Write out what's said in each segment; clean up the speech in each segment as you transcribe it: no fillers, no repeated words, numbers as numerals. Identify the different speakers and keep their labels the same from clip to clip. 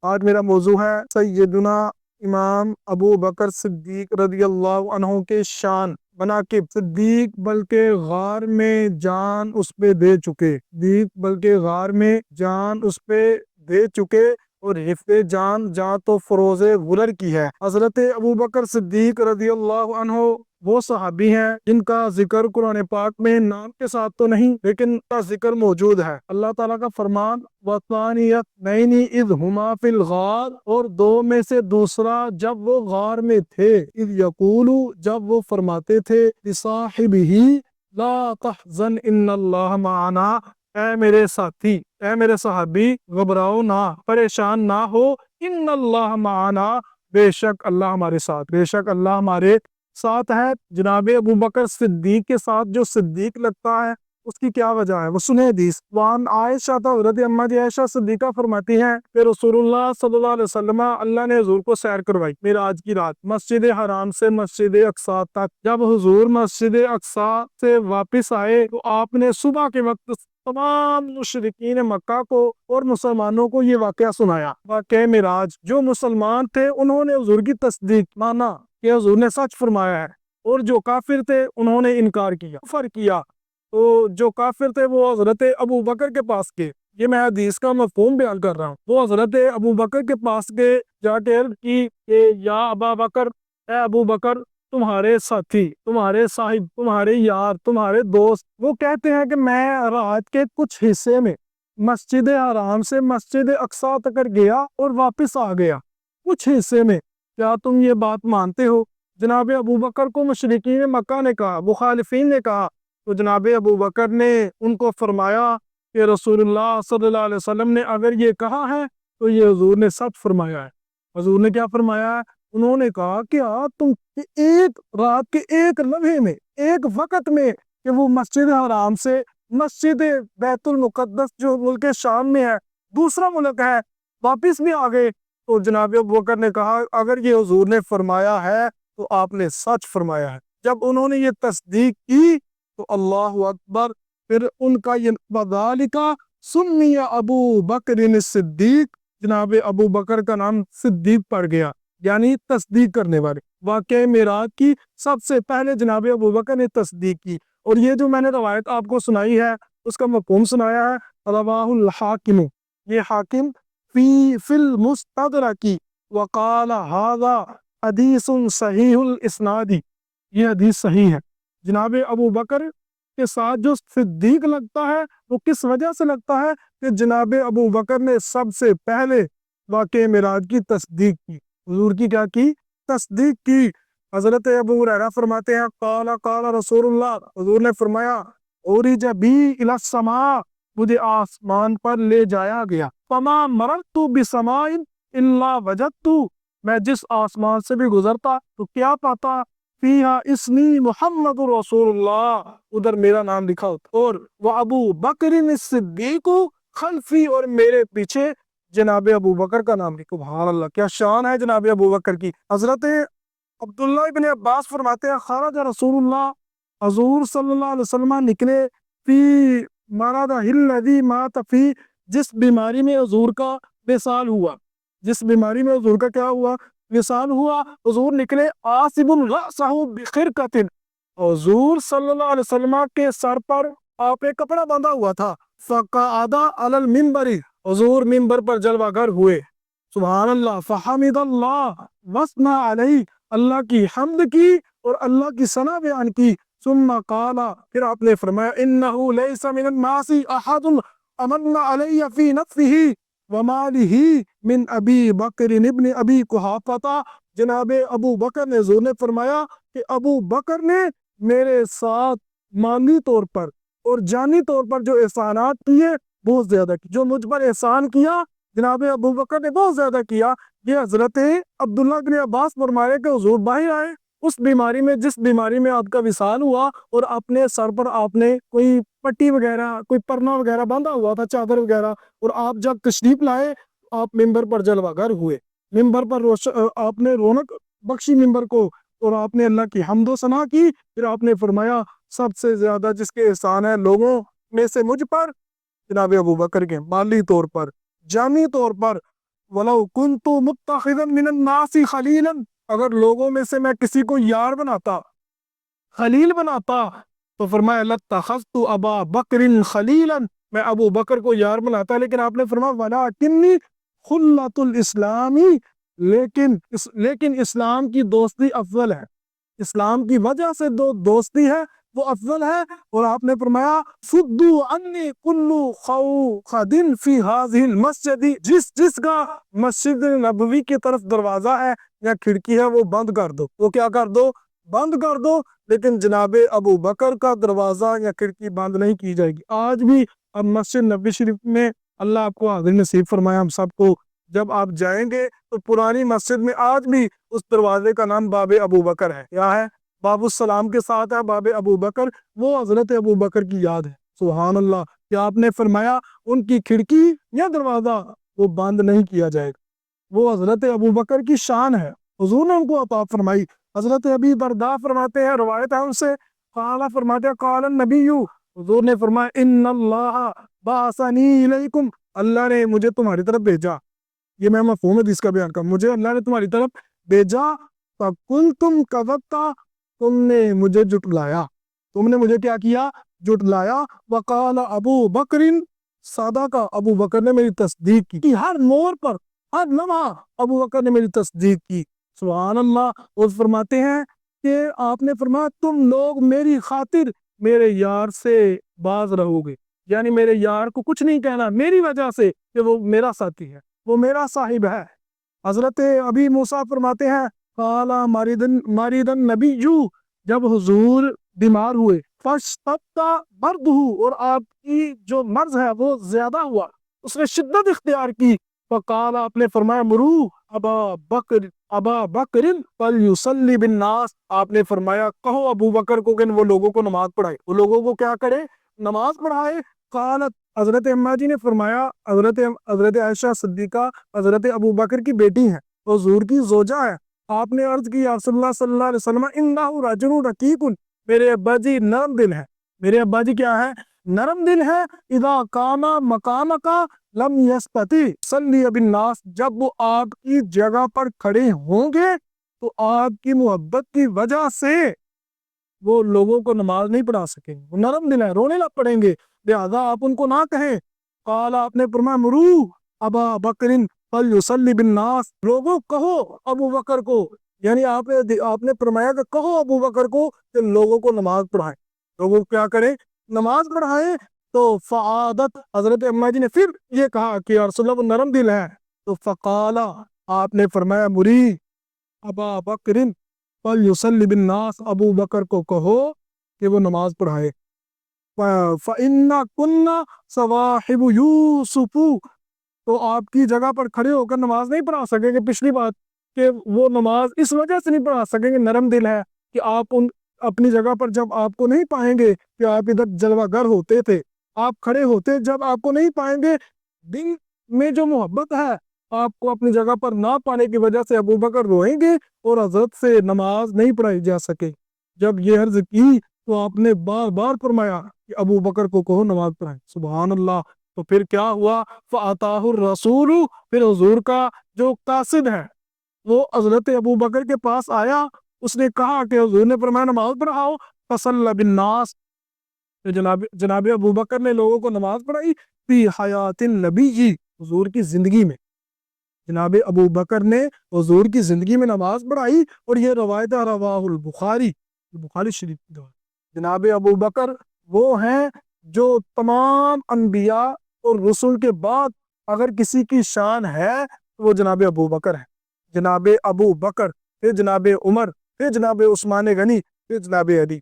Speaker 1: آج میرا موضوع ہے سیدنا امام ابو بکر صدیق رضی اللہ عنہ کے شان مناقب۔ صدیق بلکہ غار میں جان اس پہ دے چکے، صدیق بلکہ غار میں جان اس پہ دے چکے، اور حفظ جان جہاں تو فروز غرر کی ہے۔ حضرت ابو بکر صدیق رضی اللہ عنہ وہ صحابی ہیں جن کا ذکر قرآن پاک میں نام کے ساتھ تو نہیں لیکن ان کا ذکر موجود ہے۔ اللہ تعالیٰ کا فرمان وَثَانِيَ اثْنَيْنِ اِذْ هُمَا فِي الْغَارِ، اور دو میں سے دوسرا جب وہ غار میں تھے، اِذْ يَقُولُ جب وہ فرماتے تھے، لِصَاحِبِهِ لَا تَحْزَنْ إِنَّ اللَّهَ مَعَنَا، اے میرے ساتھی، اے میرے صحابی، گھبراؤ نہ، پریشان نہ ہو، ان اللہ معنا، بے شک اللہ ہمارے ساتھ، بے شک اللہ ہمارے ساتھ ہے۔ جناب ابو بکر صدیق کے ساتھ جو صدیق لگتا ہے اس کی کیا وجہ ہے، وہ سنیں حدیث۔ وان عائشہ حضرت اما جی عائشہ صدیقہ فرماتی ہیں کہ رسول اللہ صلی اللہ علیہ وسلم، اللہ نے حضور کو سیر کروائی معراج کی رات، مسجد حرام سے مسجد اقصی تک۔ جب حضور مسجد اقصی سے واپس آئے تو آپ نے صبح کے وقت تمام مشرکین مکہ کو اور مسلمانوں کو یہ واقعہ سنایا، واقعہ معراج۔ جو مسلمان تھے انہوں نے حضور کی تصدیق مانا کہ حضور نے سچ فرمایا ہے، اور جو کافر تھے انہوں نے انکار کیا، کفر کیا۔ تو جو کافر تھے وہ حضرت ابو بکر کے پاس گئے، یہ میں حدیث کا مفہوم بیان کر رہا ہوں۔ وہ حضرت ابو بکر کے پاس گئے، جا کے عرض کی کہ یا ابا بکر، اے ابو بکر، تمہارے ساتھی، تمہارے صاحب، تمہارے یار، تمہارے دوست وہ کہتے ہیں کہ میں رات کے کچھ حصے میں مسجد حرام سے مسجد اقصی تک گیا اور واپس آ گیا، کچھ حصے میں، کیا تم یہ بات مانتے ہو؟ جناب ابو بکر کو مشرکین مکہ نے کہا، مخالفین نے کہا، تو جناب ابو بکر نے ان کو فرمایا کہ رسول اللہ صلی اللہ علیہ وسلم نے اگر یہ کہا ہے تو یہ حضور نے سچ فرمایا ہے۔ حضور نے کیا فرمایا ہے؟ انہوں نے کہا کہ تم ایک رات کے ایک لمحے میں، ایک وقت میں کہ وہ مسجد حرام سے مسجد بیت المقدس جو ملک شام میں ہے، دوسرا ملک ہے، واپس بھی آ گئے۔ تو جناب ابو بکر نے کہا اگر یہ حضور نے فرمایا ہے تو آپ نے سچ فرمایا ہے۔ جب انہوں نے یہ تصدیق کی تو اللہ اکبر، پھر ان کا یہ وذالک سمی ابو بکر صدیق، جناب ابو بکر کا نام صدیق پڑ گیا، یعنی تصدیق کرنے والے۔ واقعہ معراج کی سب سے پہلے جناب ابو بکر نے تصدیق کی، اور یہ جو میں نے روایت آپ کو سنائی ہے اس کا مفہوم سنایا ہے، رواہ الحاکم، یہ حاکم فی المستدرک وقال ھذا حدیث صحیح الاسناد، یہ حدیث صحیح ہے۔ جناب ابو بکر کے ساتھ جو صدیق لگتا ہے وہ کس وجہ سے لگتا ہے کہ جناب ابو بکر نے سب سے پہلے واقعہ معراج کی تصدیق کی، حضور کی کیا کی؟ تصدیق کی۔ حضرت ابو ہریرہ فرماتے ہیں قال قال رسول اللہ، حضور نے فرمایا اورج بی الی السماء، مجھے آسمان پر لے جایا گیا، فما مررت بسماء الا وجدت، میں جس آسمان سے بھی گزرتا تو کیا پاتا؟ فیہا اسمی محمد رسول اللہ، ادھر میرا نام لکھا ہوتا، اور وہ ابو بکر الصدیق خلفی، اور میرے پیچھے جناب ابو بکر کا نام لکھا۔ سبحان اللہ، کیا شان ہے جناب ابو بکر کی۔ حضرت عبداللہ ابن عباس فرماتے ہیں خرج رسول اللہ، حضور صلی اللہ علیہ وسلم نکلے، فی مرضہ الذی مات فی، جس بیماری میں حضور کا وصال ہوا، جس بیماری میں حضور کا کیا ہوا؟ وصال ہوا۔ حضور نکلے آصب رأسہ بخرقۃ، حضور صلی اللہ علیہ وسلم کے سر پر آپ ایک کپڑا باندھا ہوا تھا، فقعد علی المنبر، حضور ممبر پر جلوہ گر ہوئے، سبحان اللہ، فحمد اللہ وثنى علیہ، اللہ کی حمد کی اور اللہ کی ثنا بیان کی، ثم قال، پھر آپ نے فرمایا انہ لیس من الناس احد امن علی فی نفسہ ومالہ من ابی بکر ابن ابی قحافہ، جناب ابو بکر نے، حضور نے فرمایا کہ ابو بکر نے میرے ساتھ مالی طور پر اور جانی طور پر جو احسانات کیے بہت زیادہ کی، جو مجھ پر احسان کیا جناب ابو بکر نے بہت زیادہ کیا۔ یہ حضرت عبداللہ بن عباس فرما رہے کہ حضور باہر آئے اس بیماری میں، جس بیماری میں آپ کا وصال ہوا، اور اپنے سر پر آپ نے کوئی پٹی وغیرہ، کوئی پرنا وغیرہ باندھا ہوا تھا، چادر وغیرہ، اور آپ جب تشریف لائے آپ ممبر پر جلوہ گر ہوئے، ممبر پر آپ نے رونق بخشی ممبر کو، اور آپ نے اللہ کی حمد و ثنا کی۔ پھر آپ نے فرمایا سب سے زیادہ جس کے احسان ہے لوگوں میں سے مجھ پر، جناب ابو بکر کے، مالی طور پر، جانی طور پر، وَلَوْ كُنْتُ مُتَّخِذًا مِنَ النَّاسِ خَلِيلًا، اگر لوگوں میں سے میں کسی کو یار بناتا، خلیل بناتا، تو فرمایا لَاتَّخَذْتُ أَبَا بَكْرٍ خَلِيلًا، میں ابو بکر کو یار بناتا، لیکن آپ نے فرمایا وَلَٰكِنِّي خُلَّةُ الْإِسْلَامِ، لیکن اسلام کی دوستی افضل ہے، اسلام کی وجہ سے دوستی ہے وہ افضل ہے۔ اور آپ نے فرمایا صدوا عنی کل خوخد فی ہذہ المسجد، جس کا مسجد نبوی کی طرف دروازہ ہے یا کھڑکی ہے وہ بند کر دو، وہ کیا کر دو؟ بند کر دو۔ لیکن جناب ابو بکر کا دروازہ یا کھڑکی بند نہیں کی جائے گی۔ آج بھی اب مسجد نبوی شریف میں، اللہ آپ کو حاضر نصیب فرمایا ہم سب کو، جب آپ جائیں گے تو پرانی مسجد میں آج بھی اس دروازے کا نام باب ابو بکر ہے۔ کیا ہے؟ باب السلام کے ساتھ ہے باب ابو بکر، وہ حضرت ابو بکر کی یاد ہے۔ سبحان اللہ، کہ آپ نے فرمایا ان کی کھڑکی یا دروازہ وہ بند نہیں کیا جائے گا، وہ حضرت ابو بکر کی شان ہے، حضور نے ان کو عطا فرمائی۔ حضرت ابی درداء فرماتے ہیں، روایت ہے ان سے، قال فرماتے ہیں قال النبی، حضور نے فرمایا ان اللہ بعثنی الیکم، اللہ نے مجھے تمہاری طرف بھیجا۔ یہ میں مفہوم حدیث کا بیان کروں، مجھے اللہ نے تمہاری طرف بھیجا، فَقُلْتُمْ كَذَبْتَ، تم نے مجھے جھٹلایا، تم نے مجھے کیا کیا؟ جھٹلایا۔ وقال ابو بکر صدق، ابو بکر نے میری تصدیق کی، ہر موڑ پر، ہر لمحہ ابو بکر نے میری تصدیق کی۔ سبحان اللہ۔ اور فرماتے ہیں کہ آپ نے فرمایا تم لوگ میری خاطر میرے یار سے باز رہو گے، یعنی میرے یار کو کچھ نہیں کہنا میری وجہ سے کہ وہ میرا ساتھی ہے، وہ میرا صاحب ہے۔ حضرت ابی موسیٰ فرماتے ہیں قال مریض النبی، جب حضور بیمار ہوئے، فاشتد بردہ، اور آپ کی جو مرض ہے وہ زیادہ ہوا، اس نے شدت اختیار کی، فقال، آپ نے فرمایا مرو ابا بکر فلیصلی بالناس، آپ نے فرمایا کہو ابو بکر کو کہ وہ لوگوں کو نماز پڑھائے، وہ لوگوں کو کیا کرے؟ نماز پڑھائے۔ قالت، حضرت اماں جی نے فرمایا، حضرت عائشہ صدیقہ حضرت ابو بکر کی بیٹی ہیں، حضور کی زوجہ ہے، آپ نے عرض کی یا رسول اللہ صلی اللہ علیہ وسلم انہ رجل رقیق، میرے ابا جی نرم دل ہے، میرے ابا جی کیا ہے؟ نرم دل ہے۔ اذا قام مقامک لم یستطع صلی بالناس، جب وہ آپ کی جگہ پر کھڑے ہوں گے تو آپ کی محبت کی وجہ سے وہ لوگوں کو نماز نہیں پڑھا سکیں گے، وہ نرم دل ہے، رونے لگ پڑیں گے، لہذا آپ ان کو نہ کہیں۔ قال، آپ نے فرمایا مرو ابا بکر فلیصلی بالناس، لوگوں کہو ابو بکر کو، یعنی آپ نے فرمایا کہ کہو ابو بکر کو کہ لوگوں کو نماز پڑھائیں، لوگوں کو کیا کریں؟ نماز پڑھائیں۔ تو فعادت، حضرت اماں جی نے پھر یہ کہا کہ یا رسول اللہ وہ نرم دل ہے، تو فقال، آپ نے فرمایا مری ابا بکر فلیصلی بالناس، ابو بکر کو کہو کہ وہ نماز پڑھائے۔ فَإِنَّ كُنَّ صَوَاحِبُ يُوسُفُ، تو آپ کی جگہ پر کھڑے ہو کر نماز نہیں پڑھا سکیں گے، پچھلی بات کہ وہ نماز اس وجہ سے نہیں پڑھا سکیں گے، نرم دل ہے، کہ آپ اپنی جگہ پر جب آپ کو نہیں پائیں گے، کہ آپ ادھر جلوہ گر ہوتے تھے، آپ کھڑے ہوتے، جب آپ کو نہیں پائیں گے، دل میں جو محبت ہے آپ کو اپنی جگہ پر نہ پانے کی وجہ سے ابو بکر روئیں گے اور حضرت سے نماز نہیں پڑھائی جا سکے۔ جب یہ عرض کی تو آپ نے بار بار فرمایا کہ ابو بکر کو کہو نماز پڑھائیں۔ سبحان اللہ۔ تو پھر کیا ہوا؟ فَأَتَاهُ الرَّسُولُ، پھر حضور کا جو قاصد ہے وہ حضرت ابو بکر کے پاس آیا، اس نے کہا کہ حضور نے فرمایا نماز پڑھاؤ، فَصَلَّ بِالنَّاسِ، تو جناب ابو بکر نے لوگوں کو نماز پڑھائی، فی حیات النبی جی، حضور کی زندگی میں، جناب ابو بکر نے حضور کی زندگی میں نماز پڑھائی، اور یہ روایت رواہ البخاری، بخاری شریف کی روایت۔ جناب ابو بکر وہ ہیں جو تمام انبیاء اور رسول کے بعد اگر کسی کی شان ہے تو وہ جناب ابو بکر ہے۔ جناب ابو بکر، پھر جناب عمر، پھر جناب عثمان غنی، پھر جناب علی،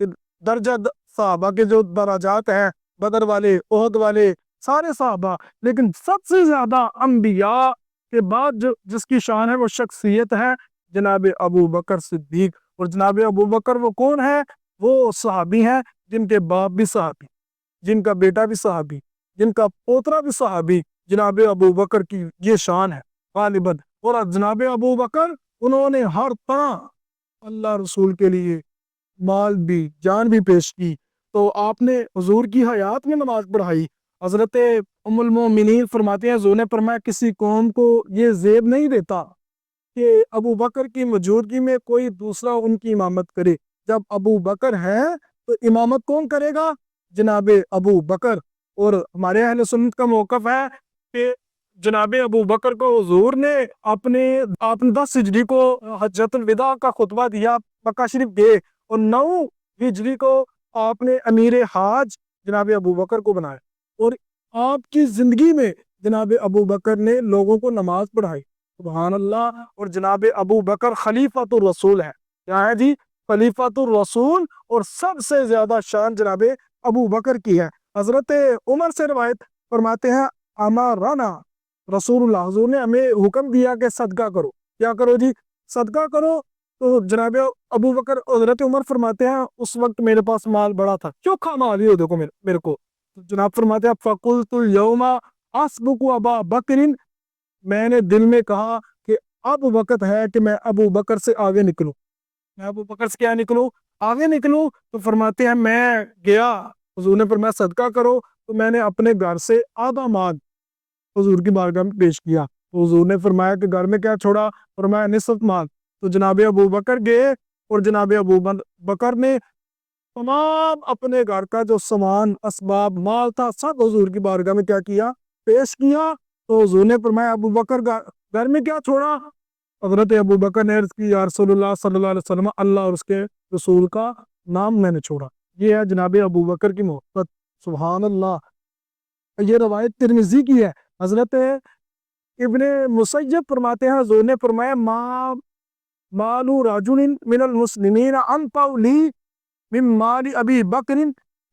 Speaker 1: پھر درجہ صحابہ کے جو درجات ہیں، بدر والے، احد والے، سارے صحابہ، لیکن سب سے زیادہ انبیاء کے بعد جس کی شان ہے وہ شخصیت ہے جناب ابو بکر صدیق۔ اور جناب ابو بکر وہ کون ہے؟ وہ صحابی ہیں جن کے باپ بھی صحابی، جن کا بیٹا بھی صحابی، جن کا پوترا بھی صحابی، جناب ابو بکر کی یہ شان ہے غالباً۔ اور جناب ابو بکر انہوں نے ہر طرح اللہ رسول کے لیے مال بھی، جان بھی پیش کی، تو آپ نے حضور کی حیات میں نماز پڑھائی، حضرت ام المومنین فرماتے ہیں حضور نے فرمایا کسی قوم کو یہ زیب نہیں دیتا کہ ابو بکر کی موجودگی میں کوئی دوسرا ان کی امامت کرے۔ جب ابو بکر ہے تو امامت کون کرے گا؟ جناب ابو بکر۔ اور ہمارے اہل سنت کا موقف ہے کہ جناب ابو بکر کو حضور نے اپنے 10 ہجری کو حجۃ الوداع کا خطبہ دیا، مکہ شریف گئے، اور 9 ہجری کو آپ نے امیر حاج جناب ابو بکر کو بنایا، اور آپ کی زندگی میں جناب ابو بکر نے لوگوں کو نماز پڑھائی، سبحان اللہ۔ اور جناب ابو بکر خلیفۃ الرسول ہے، کیا ہے جی؟ خلیفۃ الرسول، اور سب سے زیادہ شان جناب ابو بکر کی ہے۔ حضرت عمر سے روایت فرماتے ہیں امرنا رسول اللہ، حضور نے ہمیں حکم دیا کہ صدقہ کرو۔ کیا کرو جی؟ صدقہ کرو۔ تو جناب ابو بکر حضرت عمر فرماتے ہیں اس وقت میرے پاس مال بڑا تھا، چوکھا مال ہی دیکھو میرے کو۔ جناب فرماتے ہیں فقلت اليوم اسبق ابا بکر، میں نے دل میں کہا کہ اب وقت ہے کہ میں ابو بکر سے آگے نکلوں، میں ابو بکر سے کیا نکلوں؟ آگے نکلوں۔ تو فرماتے ہیں میں گیا، حضور نے فرمایا صدقہ کرو، تو میں نے اپنے گھر سے آدھا مال حضور کی بارگاہ میں پیش کیا، تو حضور نے فرمایا کہ گھر میں کیا چھوڑا؟ فرمایا نصف مال۔ تو جناب ابو بکر گئے، اور جناب ابو بکر نے تمام اپنے گھر کا جو سامان اسباب مال تھا سب حضور کی بارگاہ میں کیا کیا؟ پیش کیا۔ تو حضور نے فرمایا ابو بکر گھر میں کیا چھوڑا؟ حضرت ابو بکر نے عرض کی یا رسول اللہ صلی اللہ علیہ وسلم، اللہ اور اس کے رسول کا نام میں نے چھوڑا۔ یہ ہے جناب ابو بکر کی محبت، سبحان اللہ۔ یہ روایت ترمذی کی ہے۔ حضرت ابن مسیب فرماتے ہیں حضور نے فرمایا مال رجل من المسلمین انفع لی من مال ابی بکر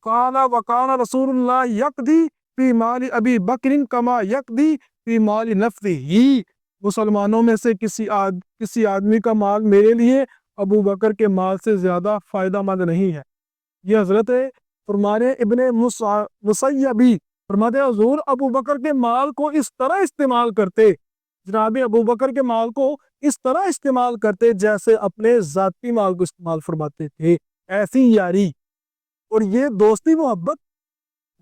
Speaker 1: قال وکان رسول اللہ یقضی فی مال ابی بکر کما یقضی فی مال نفسہ، مسلمانوں میں سے کسی آدمی کا مال میرے لیے ابو بکر کے مال سے زیادہ فائدہ مند نہیں ہے۔ یہ حضرت فرمانے ابن مسیبی فرماتے ہیں حضور ابو بکر کے مال کو اس طرح استعمال کرتے، جناب ابو بکر کے مال کو اس طرح استعمال کرتے جیسے اپنے ذاتی مال کو استعمال فرماتے تھے۔ ایسی یاری اور یہ دوستی محبت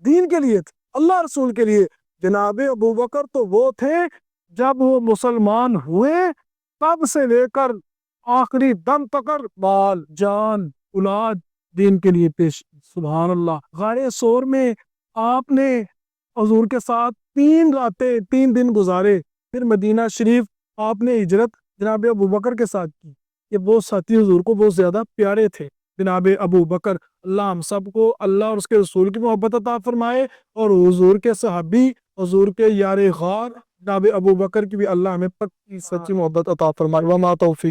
Speaker 1: دین کے لیے تھی، اللہ رسول کے لیے۔ جناب ابو بکر تو وہ تھے جب وہ مسلمان ہوئے تب سے لے کر آخری دم تک مال جان اولاد دین کے لیے پیش، سبحان اللہ۔ غار ثور میں آپ نے حضور کے ساتھ 3 راتیں 3 دن گزارے، پھر مدینہ شریف آپ نے ہجرت جناب ابو بکر کے ساتھ کی۔ یہ وہ ساتھی حضور کو بہت زیادہ پیارے تھے جناب ابو بکر۔ اللہ ہم سب کو اللہ اور اس کے رسول کی محبت عطا فرمائے، اور حضور کے صحابی حضور کے یار غار جناب ابو بکر کی بھی اللہ ہمیں پکی سچی محبت عطا فرمائے۔ وما توفیق